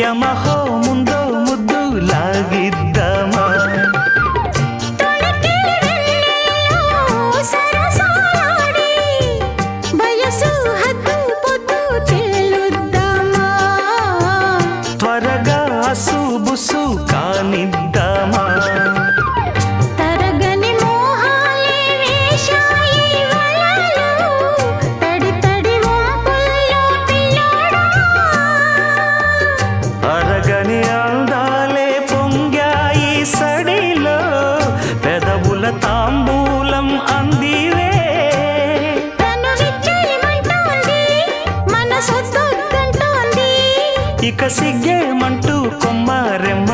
యమహో ముందో ముద్దు లాగిద్దామా త్వరగా అసుబుసు కానిద్దామా అరగని అందాలే పొంగాయి సడిలో పెదవుల తాంబూలం అందివే ఇక సిగ్గేమంటూ కొమ్మారెమ్మ